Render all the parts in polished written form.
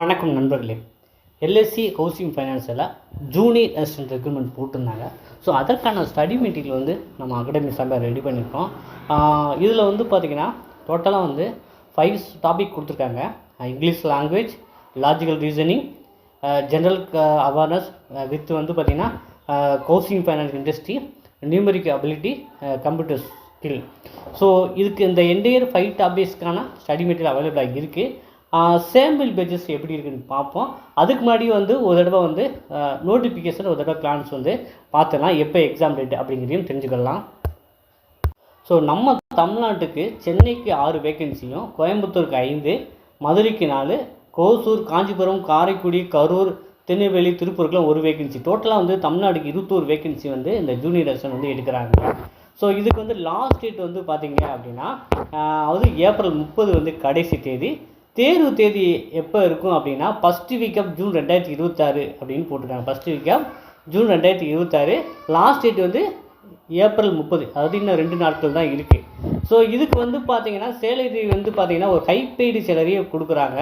வணக்கம் நண்பர்களே. LSC housing ஃபைனான்ஸில் ஜூனியர் அசிஸ்டன்ட் ரெக்ரூட்மெண்ட் போட்டிருந்தாங்க. ஸோ அதற்கான ஸ்டடி மெட்டீரியல் வந்து நம்ம அகாடமி சார்பாக ரெடி பண்ணியிருக்கோம். இதில் வந்து பார்த்திங்கன்னா டோட்டலாக வந்து 5 டாபிக் கொடுத்துருக்காங்க. English language, logical reasoning, general awareness with வந்து பார்த்திங்கன்னா housing finance industry, numeric ability, computer skill. So இதுக்கு இந்த என்டையர் 5 டாபிக்ஸ்க்கான ஸ்டடி மெட்டீரியல் அவைலபிளாக இருக்குது. சேம்பிள் பேஜஸ் எப்படி இருக்குன்னு பார்ப்போம். அதுக்கு முன்னாடி வந்து ஒரு தடவை வந்து நோட்டிஃபிகேஷன் ஒரு தடவை பிளான்ஸ் வந்து பார்த்துலாம் எப்போ எக்ஸாம் டேட் அப்படிங்கிறதையும் தெரிஞ்சுக்கலாம். ஸோ நம்ம தமிழ்நாட்டுக்கு சென்னைக்கு 6 வேக்கன்சியும், கோயம்புத்தூருக்கு 5, மதுரைக்கு 4, கோசூர், காஞ்சிபுரம், காரைக்குடி, கரூர், திருநெல்வேலி, திருப்பூருக்குலாம் 1 வேக்கன்சி. டோட்டலாக வந்து தமிழ்நாடுக்கு 21 வேக்கன்சி வந்து இந்த ஜூனியர் அசிஸ்டன்ட் வந்து எடுக்கிறாங்க. ஸோ இதுக்கு வந்து லாஸ்ட் டேட் வந்து பார்த்திங்க அப்படின்னா அது ஏப்ரல் 30 வந்து கடைசி தேதி. தேர்வு தேதி எப்போ இருக்கும் அப்படின்னா ஃபஸ்ட்டு வீக் ஆஃப் ஜூன் 2026 அப்படின்னு போட்டிருக்காங்க. First week of June 2026. Last date வந்து ஏப்ரல் 30, அதாவது இன்னும் 2 நாட்கள் தான் இருக்குது. ஸோ இதுக்கு வந்து பார்த்திங்கன்னா சேலரி வந்து பார்த்திங்கன்னா ஒரு ஹை பெய்டு சேலரியை கொடுக்குறாங்க.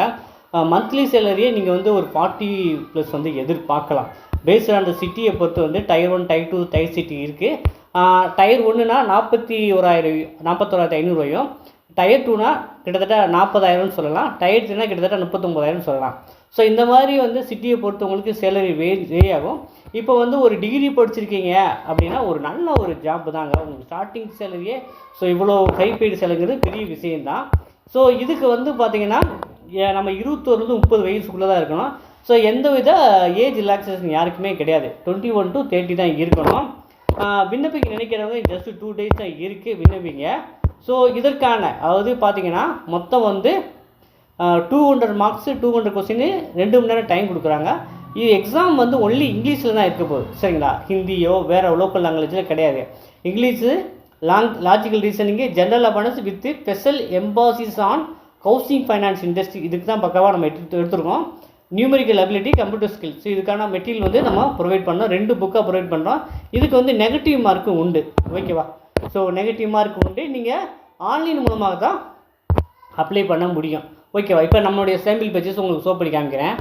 மந்த்லி சேலரியை நீங்கள் வந்து ஒரு 40+ வந்து எதிர்பார்க்கலாம். பேஸ்ட் ஆன் த சிட்டியை பொறுத்து வந்து டயர் 1, டயர் 2, டயர் சிட்டி இருக்குது. டயர் 1னா 41,500 டயர் 2னா கிட்டத்தட்ட 40,000 சொல்லலாம். டயர் 3னா கிட்டத்தட்ட 39,000 சொல்லலாம். ஸோ இந்த மாதிரி வந்து சிட்டியை பொறுத்து உங்களுக்கு சேலரி வே ஆகும். இப்போ வந்து ஒரு டிகிரி படிச்சிருக்கீங்க அப்படின்னா ஒரு நல்ல ஒரு ஜாப் தாங்க உங்களுக்கு ஸ்டார்டிங் சேலரியே. ஸோ இவ்வளோ ஹை பெய்டு சேலரிங்கிறது பெரிய விஷயந்தான். ஸோ இதுக்கு வந்து பார்த்திங்கன்னா நம்ம 21 to 30 வயசுக்குள்ளே தான் இருக்கணும். ஸோ எந்த வித ஏஜ் ரிலாக்ஸேஷன் யாருக்குமே கிடையாது. 21 to 30 தான் இருக்கணும். விண்ணப்பிக்க நினைக்கிறவங்க ஜஸ்ட் 2 days தான் இருக்குது, விண்ணப்பிங்க. ஸோ இதற்கான அதாவது பார்த்திங்கன்னா மொத்தம் வந்து 200 மார்க்ஸு, 200 கொஸ்டின், 2 மணி நேரம் டைம் கொடுக்குறாங்க. இது எக்ஸாம் வந்து ஒன்லி இங்கிலீஷில் தான் இருக்க போகுது, சரிங்களா? ஹிந்தியோ வேறு லோக்கல் லாங்குவேஜில் கிடையாது. English, logical reasoning, general awareness with special emphasis on housing finance industry. இதுக்கு தான் பக்கவாக நம்ம எடுத்துருக்கோம். Numerical ability, computer skill. So இதுக்கான மெட்டீரியல் வந்து நம்ம ப்ரொவைட் பண்ணோம். 2 புக்காக ப்ரொவைட் பண்ணுறோம். இதுக்கு வந்து நெகட்டிவ் மார்க்கும் உண்டு, ஓகேவா? ஸோ நெகட்டிவ் மார்க் உண்டு. நீங்கள் ஆன்லைன் மூலமாக தான் அப்ளை பண்ண முடியும், ஓகேவா? இப்போ நம்மளுடைய சாம்பிள் பேஜஸ் உங்களுக்கு ஷோ பண்ணி காமிக்கிறேன்.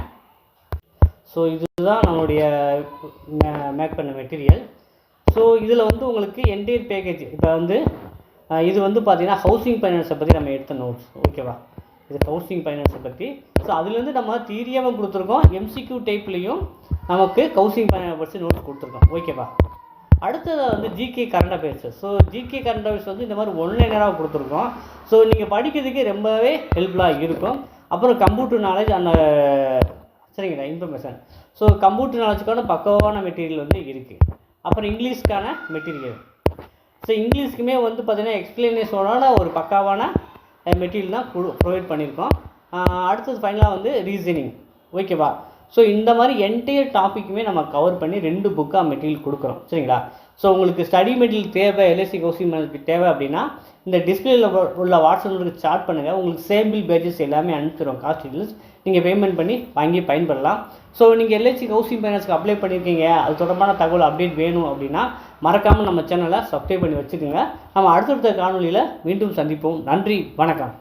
ஸோ இதுதான் நம்மளுடைய மேக் பண்ண மெட்டீரியல். ஸோ இதில் வந்து உங்களுக்கு என்டையர் பேக்கேஜ். இப்போ வந்து இது வந்து பார்த்திங்கன்னா ஹவுசிங் ஃபைனான்ஸை பற்றி நம்ம எடுத்த நோட்ஸ், ஓகேவா? இது ஹவுசிங் ஃபைனான்ஸை பற்றி. ஸோ அதுலேருந்து நம்ம தியரியாகவும் கொடுத்துருக்கோம், எம்சிக்யூ டைப்லேயும் நமக்கு ஹவுசிங் ஃபைனான்ஸ் பற்றி நோட்ஸ் கொடுத்துருக்கோம், ஓகேவா? அடுத்தது வந்து GK current affairs. So GK current affairs வந்து இந்த மாதிரி ஒன்லைனராக கொடுத்துருக்கோம். ஸோ நீங்கள் படிக்கிறதுக்கு ரொம்பவே ஹெல்ப்ஃபுல்லாக இருக்கும். அப்புறம் கம்ப்யூட்டர் நாலேஜ் அந்த சரிங்களா இன்ஃபர்மேஷன். ஸோ கம்ப்யூட்டர் நாலேஜுக்கான பக்கவான மெட்டீரியல் வந்து இருக்குது. அப்புறம் இங்கிலீஷ்க்கான மெட்டீரியல். ஸோ இங்கிலீஷ்க்குமே வந்து பார்த்திங்கன்னா எக்ஸ்பிளனேஷனோட ஒரு பக்காவான மெட்டீரியல் தான் ப்ரொவைட் பண்ணியிருக்கோம். அடுத்தது ஃபைனலாக வந்து ரீசனிங், ஓகேவா? ஸோ இந்த மாதிரி என்டையர் டாப்பிக்குமே நம்ம கவர் பண்ணி 2 புக்காக மெட்டீரியல் கொடுக்குறோம், சரிங்களா? ஸோ உங்களுக்கு ஸ்டடி மெட்டீரியல் தேவை, எல்எஸ்சி ஹவுசிங் மேனேஜ்மெண்ட் தேவை அப்படின்னா இந்த டிஸ்பிளேல உள்ள வாட்ஸ்அப் நம்பருக்கு சாட் பண்ணுங்கள். உங்களுக்கு சேம்பிள் பேஜஸ் எல்லாமே அனுப்பிச்சிடும். காஸ்ட் டீட்டெயில்ஸ் நீங்கள் பேமெண்ட் பண்ணி வாங்கி பயன்படலாம். ஸோ நீங்கள் எல்எஸ்சி ஹவுசிங் ஃபைனான்ஸ்க்கு அப்ளை பண்ணியிருக்கீங்க, அது தொடர்பான தகவல் அப்டேட் வேணும் அப்படின்னா மறக்காமல் நம்ம சேனலை சப்ஸ்கிரைப் பண்ணி வச்சுக்கோங்க. நம்ம அடுத்தடுத்த காணொலியில் மீண்டும் சந்திப்போம். நன்றி, வணக்கம்.